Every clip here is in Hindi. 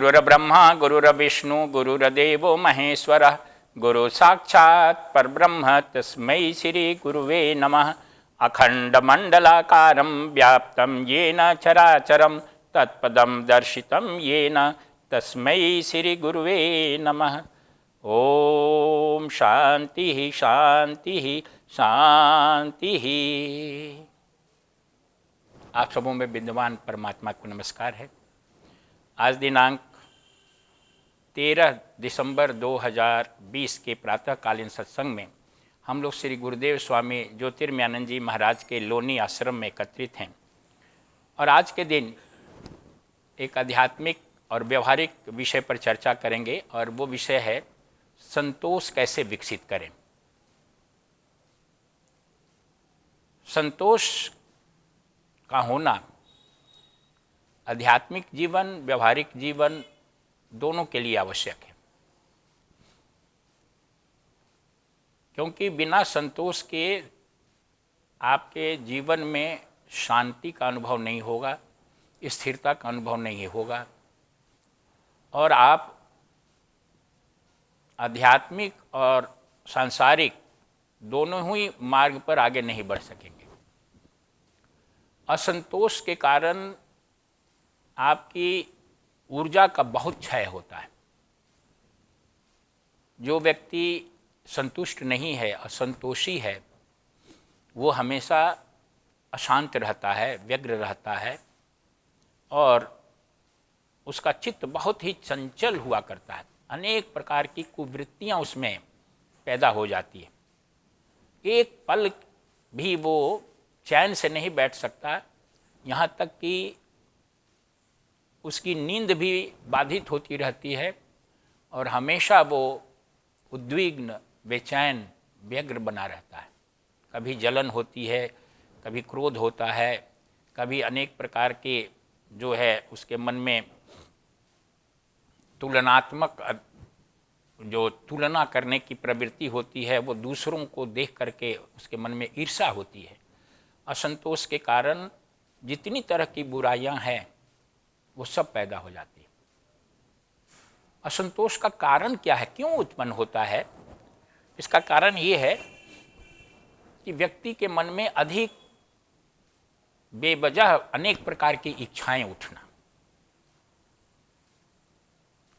गुरुर्ब्रह्मा गुरुर्विष्णु गुरुर्देवो महेश्वरः गुरु साक्षात् परब्रह्म तस्मै श्री गुरुवे नमः। अखंडमंडलाकारं व्याप्तं येन चराचरं तत्पदं दर्शितं येन तस्मै श्री गुरुवे नमः। ओम शांति शांति शांति। आप सबों में विद्यमान परमात्मा को नमस्कार है। आज दिनांक 13 दिसंबर 2020 के प्रातःकालीन सत्संग में हम लोग श्री गुरुदेव स्वामी ज्योतिर्मयानंद जी महाराज के लोनी आश्रम में एकत्रित हैं और आज के दिन एक आध्यात्मिक और व्यवहारिक विषय पर चर्चा करेंगे और वो विषय है संतोष कैसे विकसित करें। संतोष का होना आध्यात्मिक जीवन व्यवहारिक जीवन दोनों के लिए आवश्यक है, क्योंकि बिना संतोष के आपके जीवन में शांति का अनुभव नहीं होगा, स्थिरता का अनुभव नहीं होगा और आप आध्यात्मिक और सांसारिक दोनों ही मार्ग पर आगे नहीं बढ़ सकेंगे। असंतोष के कारण आपकी ऊर्जा का बहुत क्षय होता है। जो व्यक्ति संतुष्ट नहीं है, असंतोषी है, वो हमेशा अशांत रहता है, व्यग्र रहता है और उसका चित्त बहुत ही चंचल हुआ करता है। अनेक प्रकार की कुवृत्तियां उसमें पैदा हो जाती है। एक पल भी वो चैन से नहीं बैठ सकता, यहाँ तक कि उसकी नींद भी बाधित होती रहती है और हमेशा वो उद्विग्न, बेचैन, व्यग्र बना रहता है। कभी जलन होती है, कभी क्रोध होता है, कभी अनेक प्रकार के जो है उसके मन में तुलनात्मक जो तुलना करने की प्रवृत्ति होती है, वो दूसरों को देख करके उसके मन में ईर्ष्या होती है। असंतोष के कारण जितनी तरह की बुराइयां हैं वो सब पैदा हो जाती है। असंतोष का कारण क्या है, क्यों उत्पन्न होता है? इसका कारण ये है कि व्यक्ति के मन में अधिक बेवजह अनेक प्रकार की इच्छाएं उठना,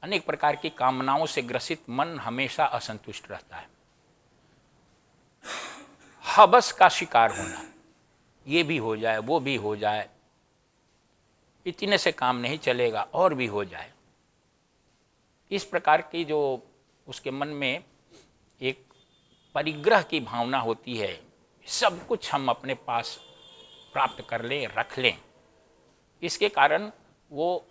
अनेक प्रकार की कामनाओं से ग्रसित मन हमेशा असंतुष्ट रहता है। हवस का शिकार होना, ये भी हो जाए, वो भी हो जाए, इतने से काम नहीं चलेगा और भी हो जाए। इस प्रकार की जो उसके मन में एक परिग्रह की भावना होती है, सब कुछ हम अपने पास प्राप्त कर लें, रख लें, इसके कारण वो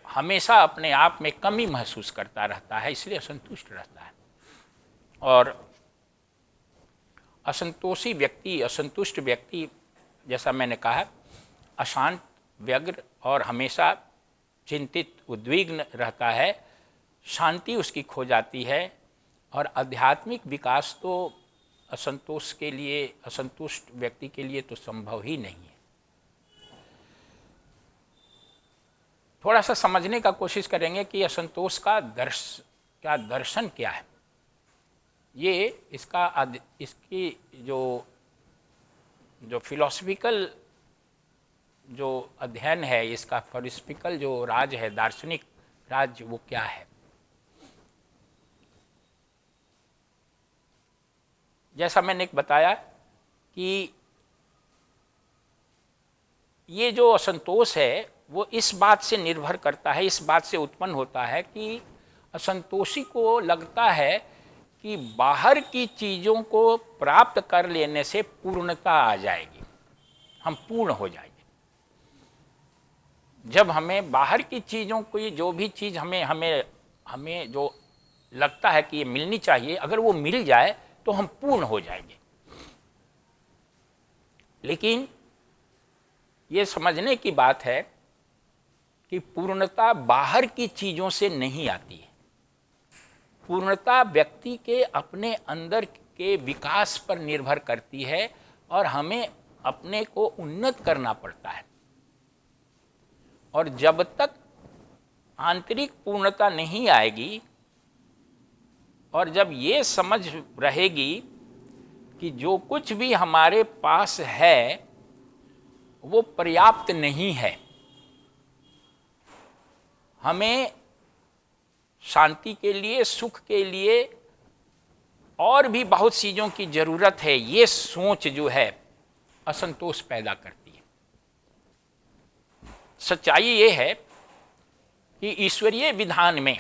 हमेशा अपने आप में कमी महसूस करता रहता है, इसलिए असंतुष्ट रहता है। और असंतोषी व्यक्ति, असंतुष्ट व्यक्ति, जैसा मैंने कहा, अशांत, व्यग्र और हमेशा चिंतित, उद्विग्न रहता है। शांति उसकी खो जाती है और आध्यात्मिक विकास तो असंतोष के लिए, असंतुष्ट व्यक्ति के लिए तो संभव ही नहीं है। थोड़ा सा समझने का कोशिश करेंगे कि असंतोष का दर्शन क्या है। ये इसकी जो फिलोसफिकल जो अध्ययन है, इसका फिलोसफिकल जो राज है, दार्शनिक राज, वो क्या है। जैसा मैंने बताया कि ये जो असंतोष है वो इस बात से निर्भर करता है, इस बात से उत्पन्न होता है कि असंतोषी को लगता है कि बाहर की चीज़ों को प्राप्त कर लेने से पूर्णता आ जाएगी, हम पूर्ण हो जाएंगे। जब हमें बाहर की चीज़ों को, जो भी चीज़ हमें जो लगता है कि ये मिलनी चाहिए, अगर वो मिल जाए तो हम पूर्ण हो जाएंगे। लेकिन ये समझने की बात है कि पूर्णता बाहर की चीज़ों से नहीं आती है। पूर्णता व्यक्ति के अपने अंदर के विकास पर निर्भर करती है और हमें अपने को उन्नत करना पड़ता है। और जब तक आंतरिक पूर्णता नहीं आएगी और जब ये समझ रहेगी कि जो कुछ भी हमारे पास है वो पर्याप्त नहीं है, हमें शांति के लिए, सुख के लिए और भी बहुत चीज़ों की ज़रूरत है, ये सोच जो है असंतोष पैदा करती है। सच्चाई ये है कि ईश्वरीय विधान में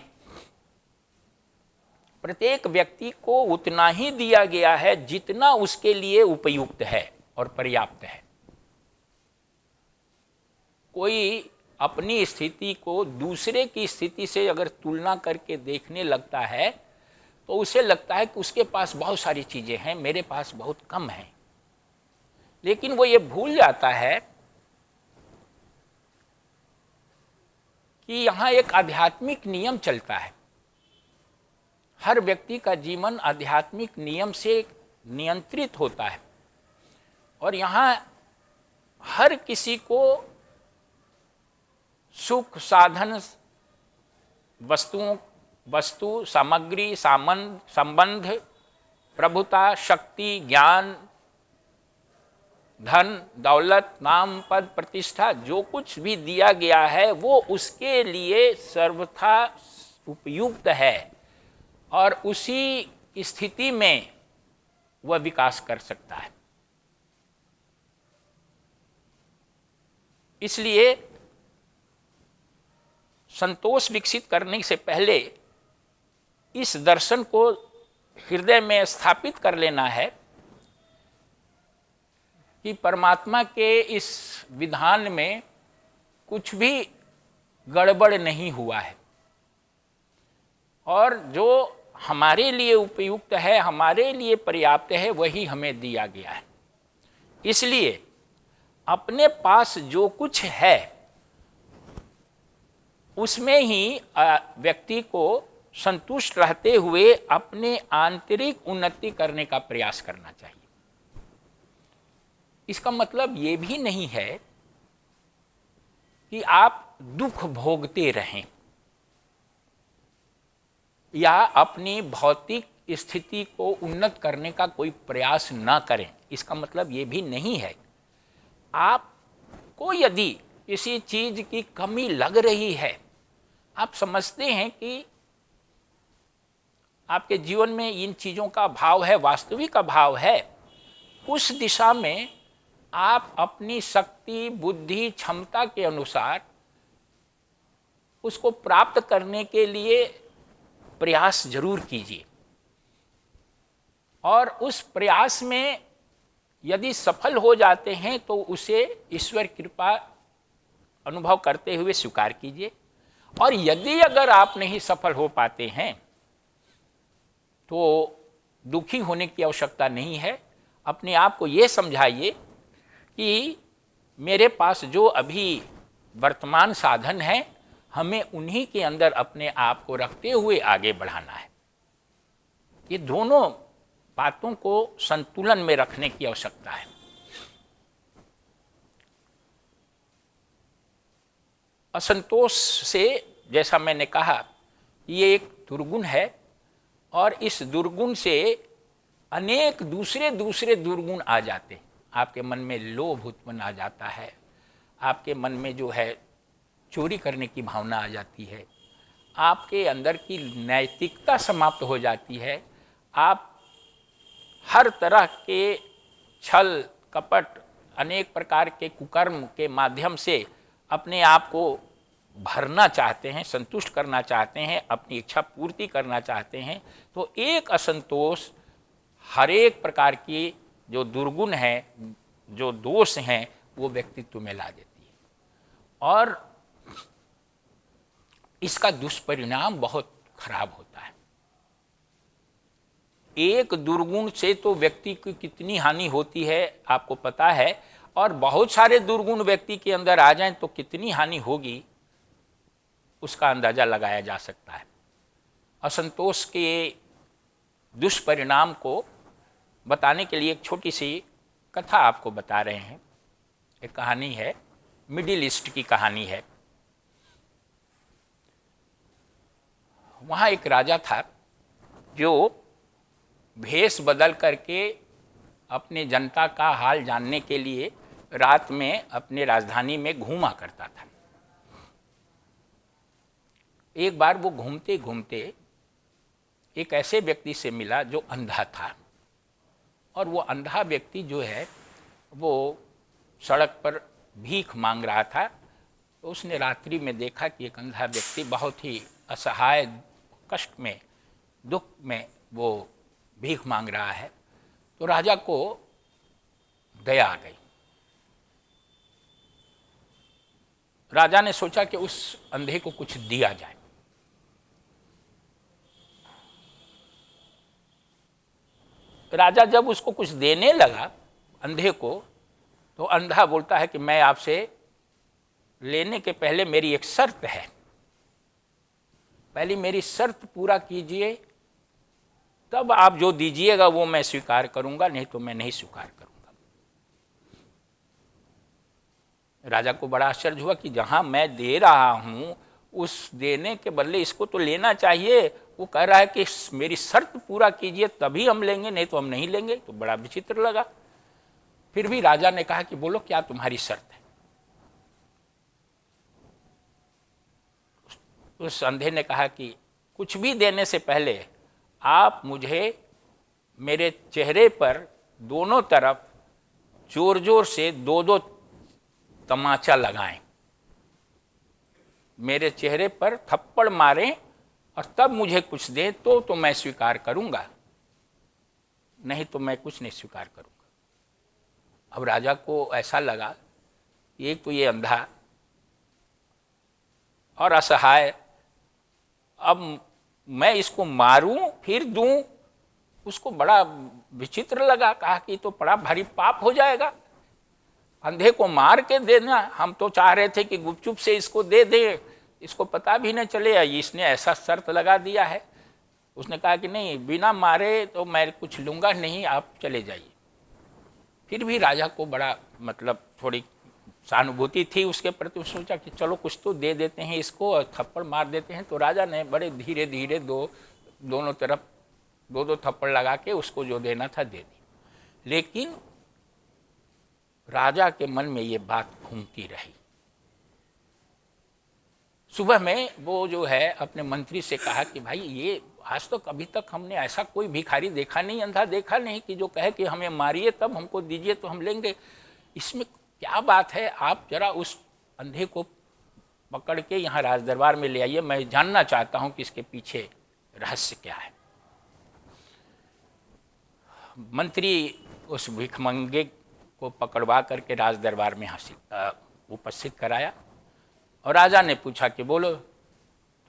प्रत्येक व्यक्ति को उतना ही दिया गया है जितना उसके लिए उपयुक्त है और पर्याप्त है। कोई अपनी स्थिति को दूसरे की स्थिति से अगर तुलना करके देखने लगता है तो उसे लगता है कि उसके पास बहुत सारी चीज़ें हैं, मेरे पास बहुत कम है। लेकिन वो ये भूल जाता है कि यहाँ एक आध्यात्मिक नियम चलता है। हर व्यक्ति का जीवन आध्यात्मिक नियम से नियंत्रित होता है और यहाँ हर किसी को सुख, साधन, वस्तु, सामग्री, संबंध, प्रभुता, शक्ति, ज्ञान, धन, दौलत, नाम, पद, प्रतिष्ठा, जो कुछ भी दिया गया है वो उसके लिए सर्वथा उपयुक्त है और उसी स्थिति में वह विकास कर सकता है। इसलिए संतोष विकसित करने से पहले इस दर्शन को हृदय में स्थापित कर लेना है कि परमात्मा के इस विधान में कुछ भी गड़बड़ नहीं हुआ है और जो हमारे लिए उपयुक्त है, हमारे लिए पर्याप्त है, वही हमें दिया गया है। इसलिए अपने पास जो कुछ है उसमें ही व्यक्ति को संतुष्ट रहते हुए अपने आंतरिक उन्नति करने का प्रयास करना चाहिए। इसका मतलब ये भी नहीं है कि आप दुख भोगते रहें या अपनी भौतिक स्थिति को उन्नत करने का कोई प्रयास ना करें। इसका मतलब ये भी नहीं है। आपको यदि किसी चीज की कमी लग रही है, आप समझते हैं कि आपके जीवन में इन चीज़ों का अभाव है, वास्तविक अभाव है, उस दिशा में आप अपनी शक्ति, बुद्धि, क्षमता के अनुसार उसको प्राप्त करने के लिए प्रयास जरूर कीजिए और उस प्रयास में यदि सफल हो जाते हैं तो उसे ईश्वर कृपा अनुभव करते हुए स्वीकार कीजिए और यदि अगर आप नहीं सफल हो पाते हैं तो दुखी होने की आवश्यकता नहीं है। अपने आप को ये समझाइए कि मेरे पास जो अभी वर्तमान साधन है, हमें उन्हीं के अंदर अपने आप को रखते हुए आगे बढ़ाना है। ये दोनों बातों को संतुलन में रखने की आवश्यकता है। असंतोष से, जैसा मैंने कहा, ये एक दुर्गुण है और इस दुर्गुण से अनेक दूसरे दुर्गुण आ जाते हैं। आपके मन में लोभ उत्पन्न आ जाता है, आपके मन में जो है चोरी करने की भावना आ जाती है, आपके अंदर की नैतिकता समाप्त हो जाती है। आप हर तरह के छल कपट, अनेक प्रकार के कुकर्म के माध्यम से अपने आप को भरना चाहते हैं, संतुष्ट करना चाहते हैं, अपनी इच्छा पूर्ति करना चाहते हैं। तो एक असंतोष हर एक प्रकार की जो दुर्गुण है, जो दोष हैं, वो व्यक्तित्व में ला देती है और इसका दुष्परिणाम बहुत खराब होता है। एक दुर्गुण से तो व्यक्ति की कितनी हानि होती है आपको पता है, और बहुत सारे दुर्गुण व्यक्ति के अंदर आ जाएं तो कितनी हानि होगी उसका अंदाजा लगाया जा सकता है। असंतोष के दुष्परिणाम को बताने के लिए एक छोटी सी कथा आपको बता रहे हैं। एक कहानी है, मिडिल ईस्ट की कहानी है। वहाँ एक राजा था जो भेष बदल करके अपने जनता का हाल जानने के लिए रात में अपने राजधानी में घूमा करता था। एक बार वो घूमते घूमते एक ऐसे व्यक्ति से मिला जो अंधा था, और वो अंधा व्यक्ति जो है वो सड़क पर भीख मांग रहा था। तो उसने रात्रि में देखा कि एक अंधा व्यक्ति बहुत ही असहाय, कष्ट में, दुख में वो भीख मांग रहा है। तो राजा को दया आ गई। राजा ने सोचा कि उस अंधे को कुछ दिया जाए। राजा जब उसको कुछ देने लगा अंधे को, तो अंधा बोलता है कि मैं आपसे लेने के पहले मेरी एक शर्त है, पहले मेरी शर्त पूरा कीजिए, तब आप जो दीजिएगा वो मैं स्वीकार करूंगा, नहीं तो मैं नहीं स्वीकार करूंगा। राजा को बड़ा आश्चर्य हुआ कि जहां मैं दे रहा हूं उस देने के बदले इसको तो लेना चाहिए। वो कह रहा है कि मेरी शर्त पूरा कीजिए तभी हम लेंगे, नहीं तो हम नहीं लेंगे। तो बड़ा विचित्र लगा। फिर भी राजा ने कहा कि बोलो क्या तुम्हारी शर्त है। उस अंधे ने कहा कि कुछ भी देने से पहले आप मुझे मेरे चेहरे पर दोनों तरफ जोर जोर से दो दो तमाचा लगाएं, मेरे चेहरे पर थप्पड़ मारें और तब मुझे कुछ दें तो मैं स्वीकार करूंगा, नहीं तो मैं कुछ नहीं स्वीकार करूंगा। अब राजा को ऐसा लगा एक तो ये अंधा और असहाय, अब मैं इसको मारूं फिर दूं, उसको बड़ा विचित्र लगा। कहा कि तो बड़ा भारी पाप हो जाएगा, अंधे को मार के देना। हम तो चाह रहे थे कि गुपचुप से इसको दे दे, इसको पता भी न चले, इसने ऐसा शर्त लगा दिया है। उसने कहा कि नहीं, बिना मारे तो मैं कुछ लूँगा नहीं, आप चले जाइए। फिर भी राजा को बड़ा थोड़ी सहानुभूति थी उसके प्रति। सोचा कि चलो कुछ तो दे देते हैं इसको और थप्पड़ मार देते हैं। तो राजा ने बड़े धीरे धीरे दोनों तरफ दो दो थप्पड़ लगा के उसको जो देना था दे दी। लेकिन राजा के मन में ये बात घूमती रही। सुबह में वो जो है अपने मंत्री से कहा कि भाई ये आज तो कभी तक हमने ऐसा कोई भिखारी देखा नहीं, अंधा देखा नहीं कि जो कहे कि हमें मारिए तब हमको दीजिए तो हम लेंगे। इसमें क्या बात है, आप जरा उस अंधे को पकड़ के यहाँ राज दरबार में ले आइए, मैं जानना चाहता हूँ कि इसके पीछे रहस्य क्या है। मंत्री उस भिखमंगे को पकड़वा करके राज दरबार में उपस्थित कराया और राजा ने पूछा कि बोलो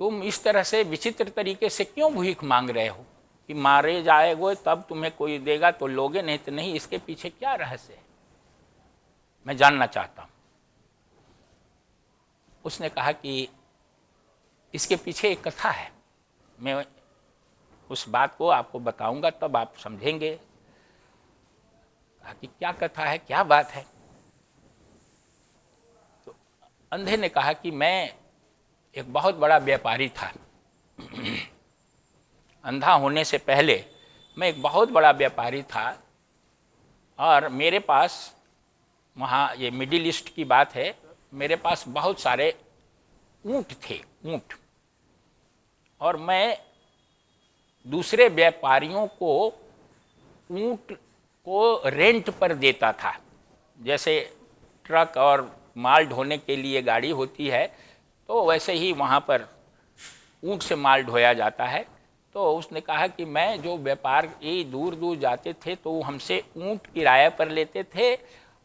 तुम इस तरह से विचित्र तरीके से क्यों भीख मांग रहे हो कि मारे जाएगो तब तुम्हें कोई देगा तो लोगे, नहीं तो नहीं, इसके पीछे क्या रहस्य है, मैं जानना चाहता हूं। उसने कहा कि इसके पीछे एक कथा है, मैं उस बात को आपको बताऊंगा तब आप समझेंगे। कहा कि क्या कथा है, क्या बात है। तो अंधे ने कहा कि मैं एक बहुत बड़ा व्यापारी था। अंधा होने से पहले मैं एक बहुत बड़ा व्यापारी था और मेरे पास, वहाँ ये मिडिल ईस्ट की बात है, मेरे पास बहुत सारे ऊँट थे, ऊँट, और मैं दूसरे व्यापारियों को ऊँट को रेंट पर देता था। जैसे ट्रक और माल ढोने के लिए गाड़ी होती है तो वैसे ही वहाँ पर ऊँट से माल ढोया जाता है। तो उसने कहा कि मैं जो व्यापार ये दूर दूर जाते थे तो वो हमसे ऊँट किराए पर लेते थे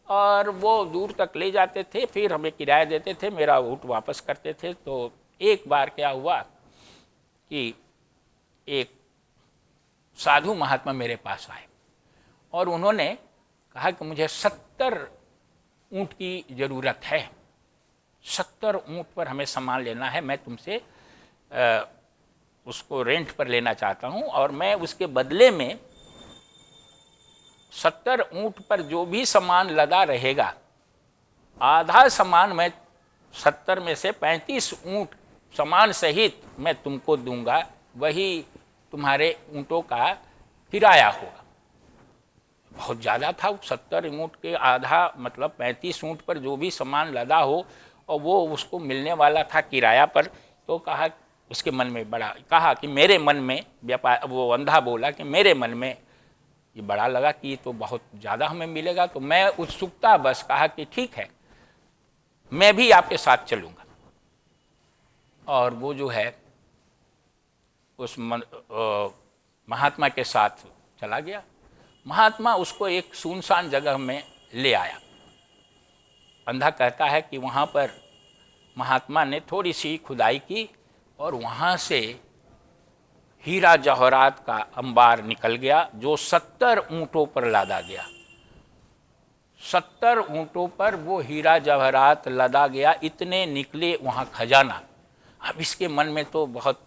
और वो दूर तक ले जाते थे, फिर हमें किराया देते थे, मेरा ऊँट वापस करते थे। तो एक बार क्या हुआ कि एक साधु महात्मा मेरे पास आए और उन्होंने कहा कि मुझे 70 ऊँट की ज़रूरत है, 70 ऊँट पर हमें सामान लेना है, मैं तुमसे उसको रेंट पर लेना चाहता हूँ और मैं उसके बदले में 70 ऊँट पर जो भी सामान लदा रहेगा आधा सामान मैं 70 में से 35 ऊँट सामान सहित मैं तुमको दूंगा, वही तुम्हारे ऊँटों का किराया होगा। बहुत ज़्यादा था, 70 ऊँट के आधा मतलब 35 ऊँट पर जो भी सामान लदा हो और वो उसको मिलने वाला था किराया पर। तो कहा, उसके मन में बड़ा कहा कि मेरे मन में, व्यापार वो अंधा बोला कि मेरे मन में ये बड़ा लगा कि ये तो बहुत ज़्यादा हमें मिलेगा। तो मैं उत्सुकता बस कहा कि ठीक है, मैं भी आपके साथ चलूँगा। और वो जो है उस महात्मा के साथ चला गया। महात्मा उसको एक सुनसान जगह में ले आया। अंधा कहता है कि वहाँ पर महात्मा ने थोड़ी सी खुदाई की और वहाँ से हीरा जवाहरात का अंबार निकल गया, जो 70 ऊँटों पर लादा गया। 70 ऊँटों पर वो हीरा जवाहरात लदा गया, इतने निकले वहाँ खजाना। अब इसके मन में तो बहुत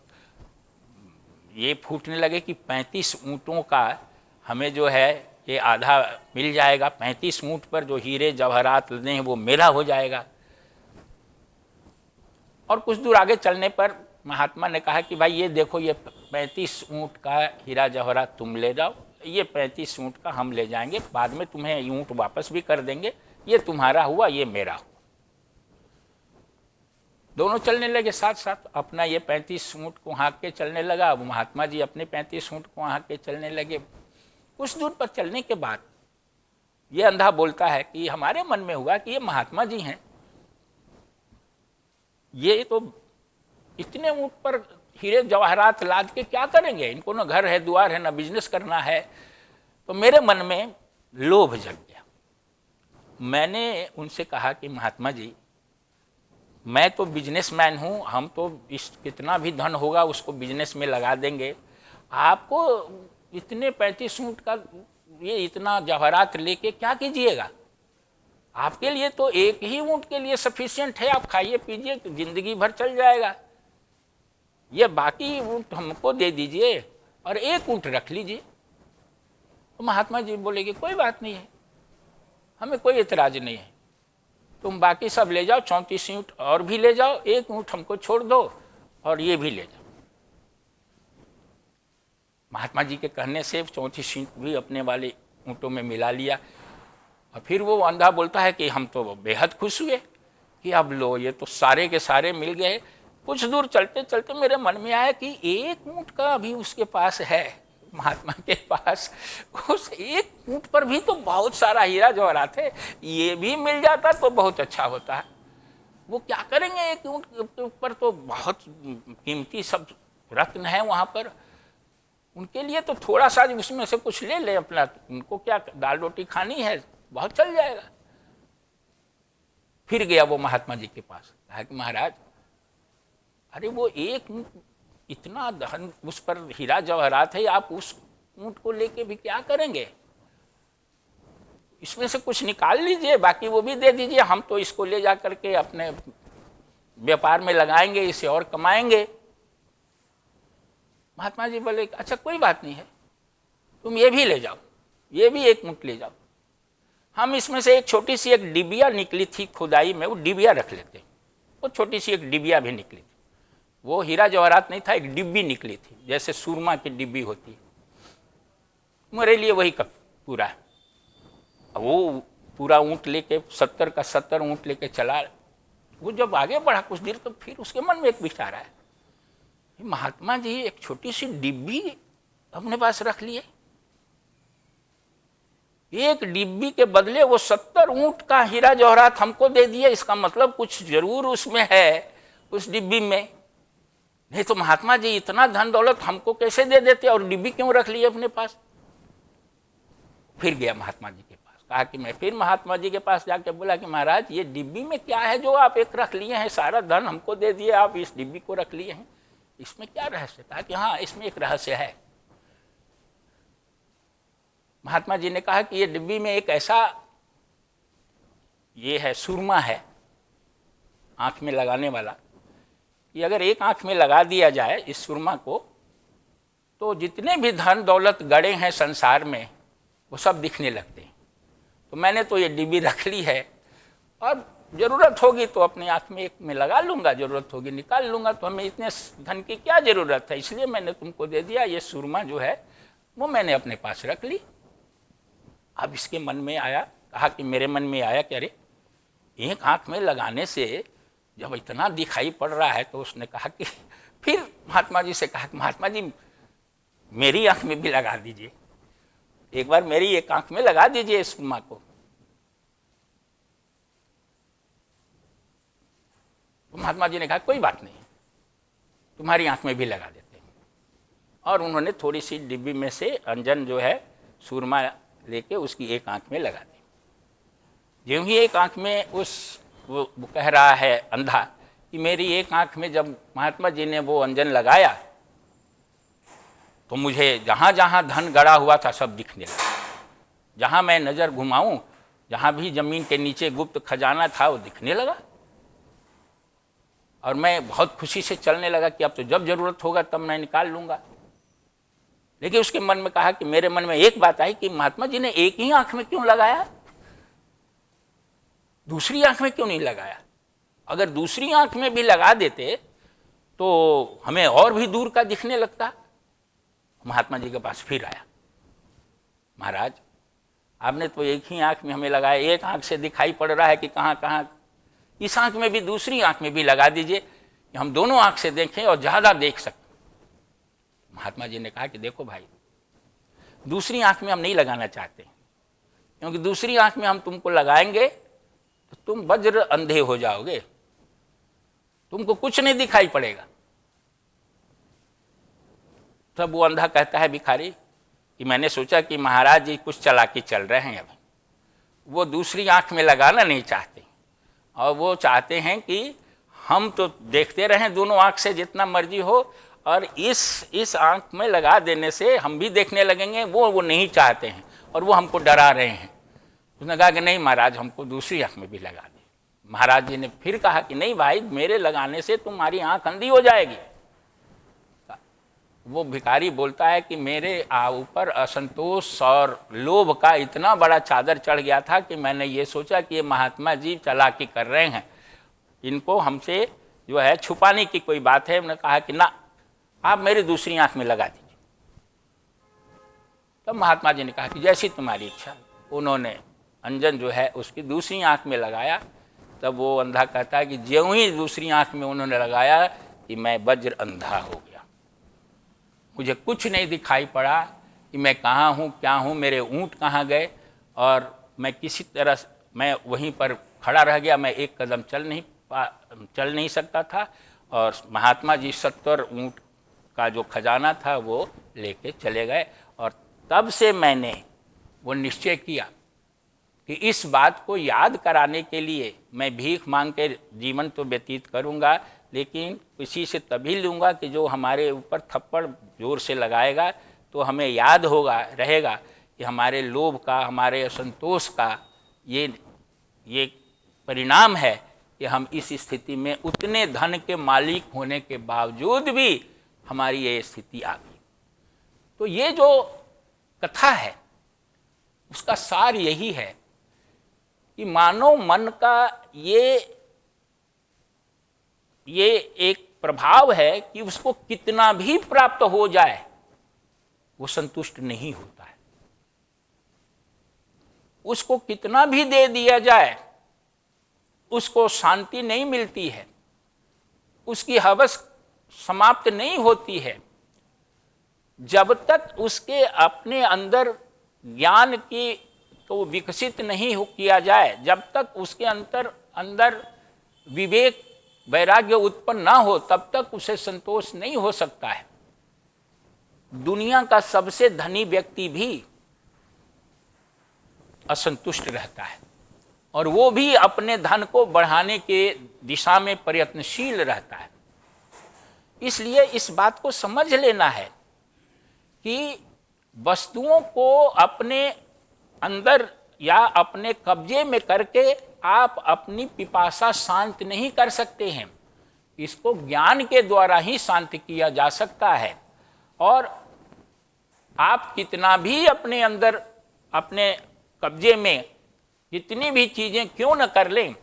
ये फूटने लगे कि 35 ऊँटों का हमें जो है ये आधा मिल जाएगा, 35 ऊँट पर जो हीरे जवाहरात लदे हैं वो मेरा हो जाएगा। और कुछ दूर आगे चलने पर महात्मा ने कहा कि भाई ये देखो, ये 35 ऊँट का हीरा जवाहरात तुम ले जाओ, ये 35 ऊँट का हम ले जाएंगे, बाद में तुम्हें ऊँट वापस भी कर देंगे, ये तुम्हारा हुआ, ये मेरा हुआ। दोनों चलने लगे साथ साथ, अपना ये 35 ऊँट को हाँक के चलने लगा, अब महात्मा जी अपने 35 ऊँट को हाँक के चलने लगे। कुछ दूर पर चलने के बाद ये अंधा बोलता है कि हमारे मन में हुआ कि ये महात्मा जी हैं, ये तो इतने ऊँट पर हीरे जवाहरात लाद के क्या करेंगे, इनको ना घर है, द्वार है, ना बिजनेस करना है। तो मेरे मन में लोभ जग गया। मैंने उनसे कहा कि महात्मा जी, मैं तो बिजनेसमैन हूँ, हम तो इस कितना भी धन होगा उसको बिजनेस में लगा देंगे, आपको इतने 35 ऊँट का ये इतना जवाहरात लेके क्या कीजिएगा? आपके लिए तो एक ही ऊँट के लिए सफिशिएंट है, आप खाइए पीजिए, जिंदगी भर चल जाएगा। ये बाकी ऊँट हमको दे दीजिए और एक ऊँट रख लीजिए। तो महात्मा जी बोले कि कोई बात नहीं है, हमें कोई एतराज नहीं है, तुम बाकी सब ले जाओ, 34 ऊँट और भी ले जाओ, एक ऊँट हमको छोड़ दो और ये भी ले जाओ। महात्मा जी के कहने से 34 ऊँट भी अपने वाले ऊँटों में मिला लिया। और फिर वो अंधा बोलता है कि हम तो बेहद खुश हुए कि अब लो, ये तो सारे के सारे मिल गए। कुछ दूर चलते चलते मेरे मन में आया कि एक ऊँट का अभी उसके पास है, महात्मा के पास, उस एक ऊँट पर भी तो बहुत सारा हीरा जवाहरात है, ये भी मिल जाता तो बहुत अच्छा होता है। वो क्या करेंगे, एक ऊँट के ऊपर तो बहुत कीमती सब रत्न है वहाँ पर, उनके लिए तो थोड़ा सा उसमें से कुछ ले ले अपना, उनको क्या दाल रोटी खानी है, बहुत चल जाएगा। फिर गया वो महात्मा जी के पास, कहा कि महाराज, अरे वो एक इतना धन उस पर हीरा जवाहरात है, आप उस ऊँट को लेके भी क्या करेंगे? इसमें से कुछ निकाल लीजिए, बाकी वो भी दे दीजिए, हम तो इसको ले जा करके अपने व्यापार में लगाएंगे, इसे और कमाएंगे। महात्मा जी बोले अच्छा कोई बात नहीं है, तुम ये भी ले जाओ, ये भी एक ऊँट ले जाओ, हम इसमें से एक छोटी सी एक डिबिया निकली थी खुदाई में, वो डिबिया रख लेते। वो छोटी सी एक डिबिया भी निकली थी, वो हीरा जवाहरात नहीं था, एक डिब्बी निकली थी, जैसे सुरमा की डिब्बी होती है, मेरे लिए वही पूरा है। वो पूरा ऊँट लेके 70 का 70 ऊँट लेके चला। वो जब आगे बढ़ा कुछ देर, तो फिर उसके मन में एक विचार आया, महात्मा जी एक छोटी सी डिब्बी अपने पास रख लिए, एक डिब्बी के बदले वो 70 ऊँट का हीरा जवाहरात हमको दे दिए, इसका मतलब कुछ जरूर उसमें है उस डिब्बी में, नहीं तो महात्मा जी इतना धन दौलत हमको कैसे दे देते और डिब्बी क्यों रख लिए अपने पास? फिर गया महात्मा जी के पास, कहा कि मैं फिर महात्मा जी के पास जाके बोला कि महाराज ये डिब्बी में क्या है जो आप एक रख लिए हैं, सारा धन हमको दे दिए, आप इस डिब्बी को रख लिए हैं, इसमें क्या रहस्य? कहा कि हाँ इसमें एक रहस्य है। महात्मा जी ने कहा कि ये डिब्बी में एक ऐसा ये है, सुरमा है आंख में लगाने वाला, कि अगर एक आंख में लगा दिया जाए इस सुरमा को, तो जितने भी धन दौलत गड़े हैं संसार में वो सब दिखने लगते हैं। तो मैंने तो ये डिब्बी रख ली है और जरूरत होगी तो अपनी आँख में एक में लगा लूँगा, जरूरत होगी निकाल लूँगा, तो हमें इतने धन की क्या ज़रूरत है, इसलिए मैंने तुमको दे दिया। ये सुरमा जो है वो मैंने अपने पास रख ली। अब इसके मन में आया, कहा कि मेरे मन में आया कि अरे एक आँख में लगाने से जब इतना दिखाई पड़ रहा है, तो उसने कहा कि फिर महात्मा जी से कहा कि महात्मा जी मेरी आँख में भी लगा दीजिए, एक बार मेरी एक आँख में लगा दीजिए इस सुरमा को। तो महात्मा जी ने कहा कोई बात नहीं, तुम्हारी आँख में भी लगा देते हैं। और उन्होंने थोड़ी सी डिब्बी में से अंजन जो है सुरमा लेके उसकी एक आँख में लगा दी। ज्यों ही एक आँख में वो कह रहा है अंधा कि मेरी एक आँख में जब महात्मा जी ने वो अंजन लगाया तो मुझे जहाँ जहाँ धन गड़ा हुआ था सब दिखने लगा। जहाँ मैं नज़र घुमाऊँ, जहाँ भी ज़मीन के नीचे गुप्त खजाना था वो दिखने लगा। और मैं बहुत खुशी से चलने लगा कि अब तो जब ज़रूरत होगा तब मैं निकाल लूँगा। लेकिन उसके मन में कहा कि मेरे मन में एक बात आई कि महात्मा जी ने एक ही आँख में क्यों लगाया, दूसरी आँख में क्यों नहीं लगाया। अगर दूसरी आँख में भी लगा देते तो हमें और भी दूर का दिखने लगता। महात्मा जी के पास फिर आया, महाराज आपने तो एक ही आँख में हमें लगाया, एक आँख से दिखाई पड़ रहा है कि कहाँ कहाँ, इस आँख में भी दूसरी आँख में भी लगा दीजिए कि हम दोनों आँख से देखें और ज़्यादा देख सकते। महात्मा जी ने कहा कि देखो भाई, दूसरी आँख में हम नहीं लगाना चाहते, क्योंकि दूसरी आँख में हम तुमको लगाएंगे तो तुम वज्र अंधे हो जाओगे, तुमको कुछ नहीं दिखाई पड़ेगा। तब वो अंधा कहता है भिखारी कि मैंने सोचा कि महाराज जी कुछ चालाकी चल रहे हैं, अभी वो दूसरी आँख में लगाना नहीं चाहते और वो चाहते हैं कि हम तो देखते रहें दोनों आँख से जितना मर्जी हो, और इस आँख में लगा देने से हम भी देखने लगेंगे, वो नहीं चाहते हैं और वो हमको डरा रहे हैं। उसने कहा कि नहीं महाराज, हमको दूसरी आँख में भी लगा दें। महाराज जी ने फिर कहा कि नहीं भाई, मेरे लगाने से तुम्हारी आँख अंधी हो जाएगी। वो भिखारी बोलता है कि मेरे ऊपर असंतोष और लोभ का इतना बड़ा चादर चढ़ गया था कि मैंने ये सोचा कि ये महात्मा जी चालाकी कर रहे हैं, इनको हमसे जो है छुपाने की कोई बात है। उन्होंने कहा कि ना, आप मेरी दूसरी आँख में लगा दीजिए। तब महात्मा जी ने कहा कि जैसी तुम्हारी इच्छा। उन्होंने अंजन जो है उसकी दूसरी आँख में लगाया। तब वो अंधा कहता है कि ज्यों ही दूसरी आँख में उन्होंने लगाया कि मैं वज्र अंधा हो गया, मुझे कुछ नहीं दिखाई पड़ा कि मैं कहाँ हूँ, क्या हूँ, मेरे ऊँट कहाँ गए, और मैं किसी तरह मैं वहीं पर खड़ा रह गया। मैं एक कदम चल नहीं सकता था, और महात्मा जी 70 ऊँट का जो खजाना था वो लेके चले गए। और तब से मैंने वो निश्चय किया कि इस बात को याद कराने के लिए मैं भीख मांग के जीवन तो व्यतीत करूँगा, लेकिन किसी से तभी लूँगा कि जो हमारे ऊपर थप्पड़ जोर से लगाएगा, तो हमें याद होगा रहेगा कि हमारे लोभ का, हमारे असंतोष का ये परिणाम है कि हम इस स्थिति में उतने धन के मालिक होने के बावजूद भी हमारी ये स्थिति आ गई। तो ये जो कथा है उसका सार यही है कि मानव मन का ये एक प्रभाव है कि उसको कितना भी प्राप्त हो जाए वो संतुष्ट नहीं होता है। उसको कितना भी दे दिया जाए उसको शांति नहीं मिलती है, उसकी हवस समाप्त नहीं होती है। जब तक उसके अपने अंदर ज्ञान की तो विकसित नहीं किया जाए, जब तक उसके अंदर विवेक वैराग्य उत्पन्न ना हो, तब तक उसे संतोष नहीं हो सकता है। दुनिया का सबसे धनी व्यक्ति भी असंतुष्ट रहता है, और वो भी अपने धन को बढ़ाने के दिशा में प्रयत्नशील रहता है। इसलिए इस बात को समझ लेना है कि वस्तुओं को अपने अंदर या अपने कब्जे में करके आप अपनी पिपासा शांत नहीं कर सकते हैं। इसको ज्ञान के द्वारा ही शांत किया जा सकता है। और आप कितना भी अपने अंदर अपने कब्जे में कितनी भी चीज़ें क्यों न कर लें,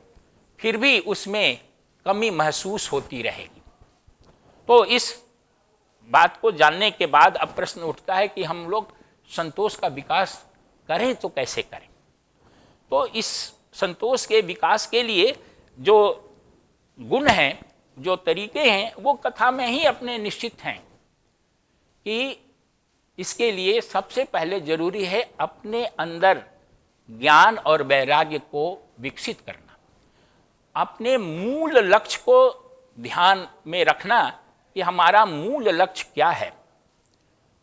फिर भी उसमें कमी महसूस होती रहेगी। तो इस बात को जानने के बाद अब प्रश्न उठता है कि हम लोग संतोष का विकास करें तो कैसे करें। तो इस संतोष के विकास के लिए जो गुण हैं, जो तरीके हैं, वो कथा में ही अपने निश्चित हैं कि इसके लिए सबसे पहले जरूरी है अपने अंदर ज्ञान और वैराग्य को विकसित करना, अपने मूल लक्ष्य को ध्यान में रखना कि हमारा मूल लक्ष्य क्या है,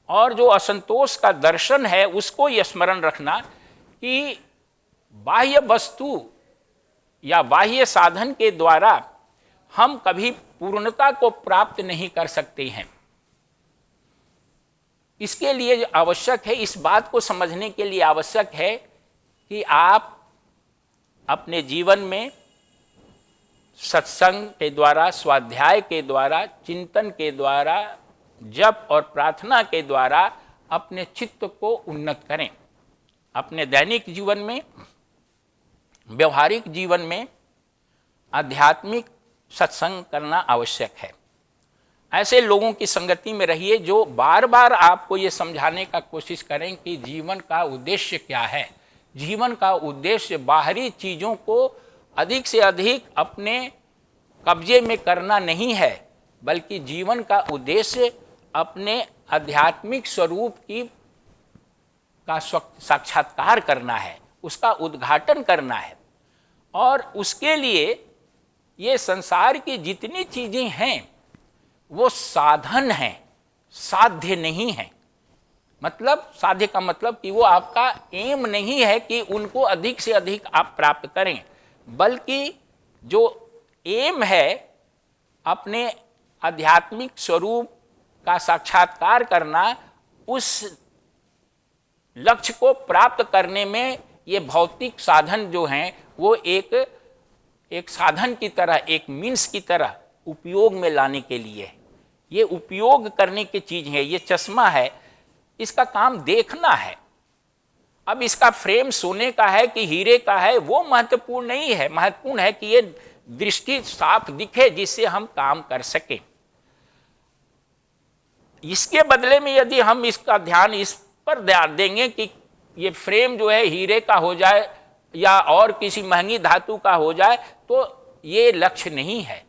और जो असंतोष का दर्शन है उसको यह स्मरण रखना कि बाह्य वस्तु या बाह्य साधन के द्वारा हम कभी पूर्णता को प्राप्त नहीं कर सकते हैं। इसके लिए जो आवश्यक है, इस बात को समझने के लिए आवश्यक है कि आप अपने जीवन में सत्संग के द्वारा, स्वाध्याय के द्वारा, चिंतन के द्वारा, जप और प्रार्थना के द्वारा अपने चित्त को उन्नत करें। अपने दैनिक जीवन में, व्यवहारिक जीवन में आध्यात्मिक सत्संग करना आवश्यक है। ऐसे लोगों की संगति में रहिए जो बार बार आपको ये समझाने का कोशिश करें कि जीवन का उद्देश्य क्या है। जीवन का उद्देश्य बाहरी चीज़ों को अधिक से अधिक अपने कब्जे में करना नहीं है, बल्कि जीवन का उद्देश्य अपने आध्यात्मिक स्वरूप का साक्षात्कार करना है, उसका उद्घाटन करना है। और उसके लिए ये संसार की जितनी चीज़ें हैं वो साधन हैं, साध्य नहीं है। मतलब साध्य का मतलब कि वो आपका एम नहीं है कि उनको अधिक से अधिक आप प्राप्त करें, बल्कि जो एम है अपने आध्यात्मिक स्वरूप का साक्षात्कार करना, उस लक्ष्य को प्राप्त करने में ये भौतिक साधन जो हैं वो एक साधन की तरह, एक मीन्स की तरह उपयोग में लाने के लिए है। ये उपयोग करने की चीज है, ये चश्मा है, इसका काम देखना है। अब इसका फ्रेम सोने का है कि हीरे का है वो महत्वपूर्ण नहीं है, महत्वपूर्ण है कि ये दृष्टि साफ दिखे जिससे हम काम कर सकें। इसके बदले में यदि हम इसका ध्यान इस पर ध्यान देंगे कि ये फ्रेम जो है हीरे का हो जाए या और किसी महंगी धातु का हो जाए, तो ये लक्ष्य नहीं है।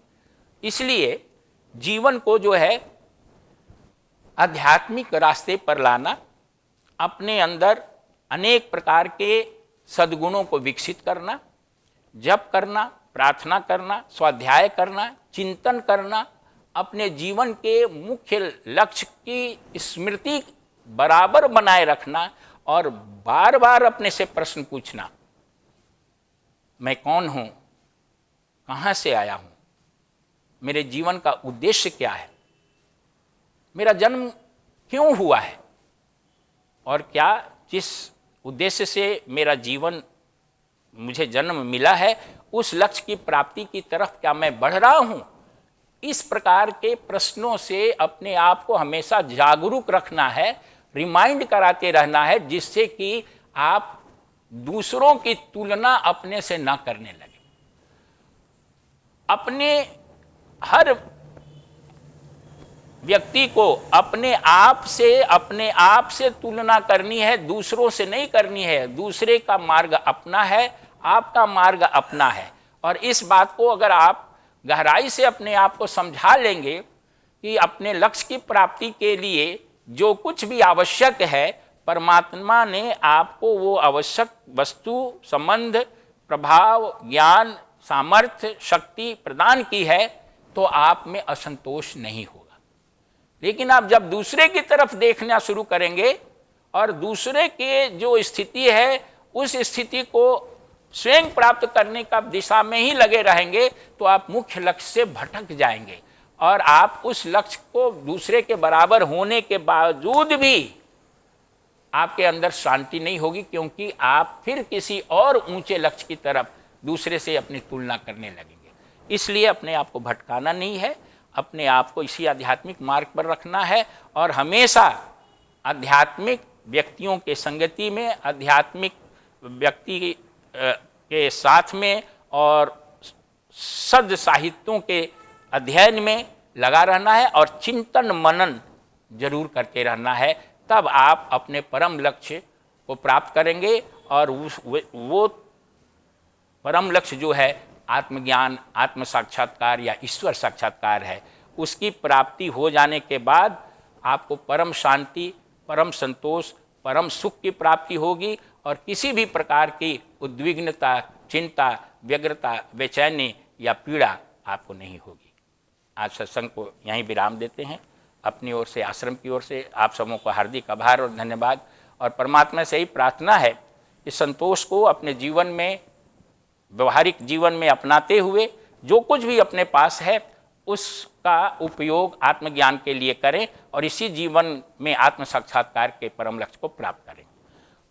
इसलिए जीवन को जो है आध्यात्मिक रास्ते पर लाना, अपने अंदर अनेक प्रकार के सद्गुणों को विकसित करना, जप करना, प्रार्थना करना, स्वाध्याय करना, चिंतन करना, अपने जीवन के मुख्य लक्ष्य की स्मृति बराबर बनाए रखना और बार बार अपने से प्रश्न पूछना, मैं कौन हूं, कहां से आया हूं, मेरे जीवन का उद्देश्य क्या है, मेरा जन्म क्यों हुआ है, और क्या जिस उद्देश्य से मेरा जीवन, मुझे जन्म मिला है, उस लक्ष्य की प्राप्ति की तरफ क्या मैं बढ़ रहा हूं। इस प्रकार के प्रश्नों से अपने आप को हमेशा जागरूक रखना है, रिमाइंड कराते रहना है, जिससे कि आप दूसरों की तुलना अपने से ना करने लगे। अपने हर व्यक्ति को अपने आप से तुलना करनी है, दूसरों से नहीं करनी है। दूसरे का मार्ग अपना है, आपका मार्ग अपना है। और इस बात को अगर आप गहराई से अपने आप को समझा लेंगे कि अपने लक्ष्य की प्राप्ति के लिए जो कुछ भी आवश्यक है, परमात्मा ने आपको वो आवश्यक वस्तु, संबंध, प्रभाव, ज्ञान, सामर्थ्य, शक्ति प्रदान की है, तो आप में असंतोष नहीं होगा। लेकिन आप जब दूसरे की तरफ देखना शुरू करेंगे और दूसरे के जो स्थिति है उस स्थिति को स्वयं प्राप्त करने का दिशा में ही लगे रहेंगे, तो आप मुख्य लक्ष्य से भटक जाएंगे और आप उस लक्ष्य को दूसरे के बराबर होने के बावजूद भी आपके अंदर शांति नहीं होगी, क्योंकि आप फिर किसी और ऊंचे लक्ष्य की तरफ दूसरे से अपनी तुलना करने लगेंगे। इसलिए अपने आप को भटकाना नहीं है, अपने आप को इसी आध्यात्मिक मार्ग पर रखना है और हमेशा आध्यात्मिक व्यक्तियों के संगति में, आध्यात्मिक व्यक्ति के साथ में और सद साहित्यों के अध्ययन में लगा रहना है और चिंतन मनन जरूर करते रहना है। तब आप अपने परम लक्ष्य को प्राप्त करेंगे और वो परम लक्ष्य जो है आत्मज्ञान, आत्म साक्षात्कार या ईश्वर साक्षात्कार है, उसकी प्राप्ति हो जाने के बाद आपको परम शांति, परम संतोष, परम सुख की प्राप्ति होगी और किसी भी प्रकार की उद्विग्नता, चिंता, व्यग्रता, बेचैनी या पीड़ा आपको नहीं होगी। आज सत्संग को यहीं विराम देते हैं। अपनी ओर से, आश्रम की ओर से आप सबों को हार्दिक आभार और धन्यवाद, और परमात्मा से ही प्रार्थना है कि संतोष को अपने जीवन में, व्यवहारिक जीवन में अपनाते हुए जो कुछ भी अपने पास है उसका उपयोग आत्मज्ञान के लिए करें और इसी जीवन में आत्म साक्षात्कार के परम लक्ष्य को प्राप्त करें।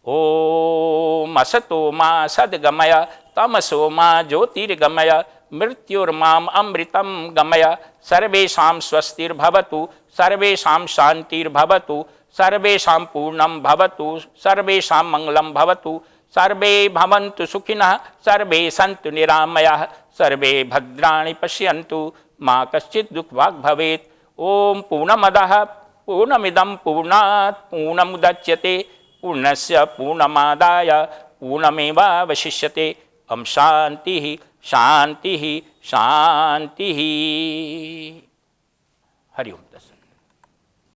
ओम असतो मा सद्गमय तमसो मा ज्योतिर्गमय मृत्युर्माम अमृतम गमय सर्वेषां स्वस्तिर्भवतु सर्वेषां शान्तिर्भवतु सर्वेषां पूर्णं भवतु सर्वेषां मंगलं भवतु सर्वे भवन्तु सुखिनः सर्वे सन्तु निरामयाः सर्वे भद्राणि पश्यन्तु मा कश्चित् दुःखभाग् भवेत्। ओम पूर्णमदः पूर्णमिदं पूर्णात् पूर्णमुदच्यते पूर्णस्य पूर्णमादाय पूर्णमेवावशिष्यते। ओम शांति शांति शांति। हरि ओम।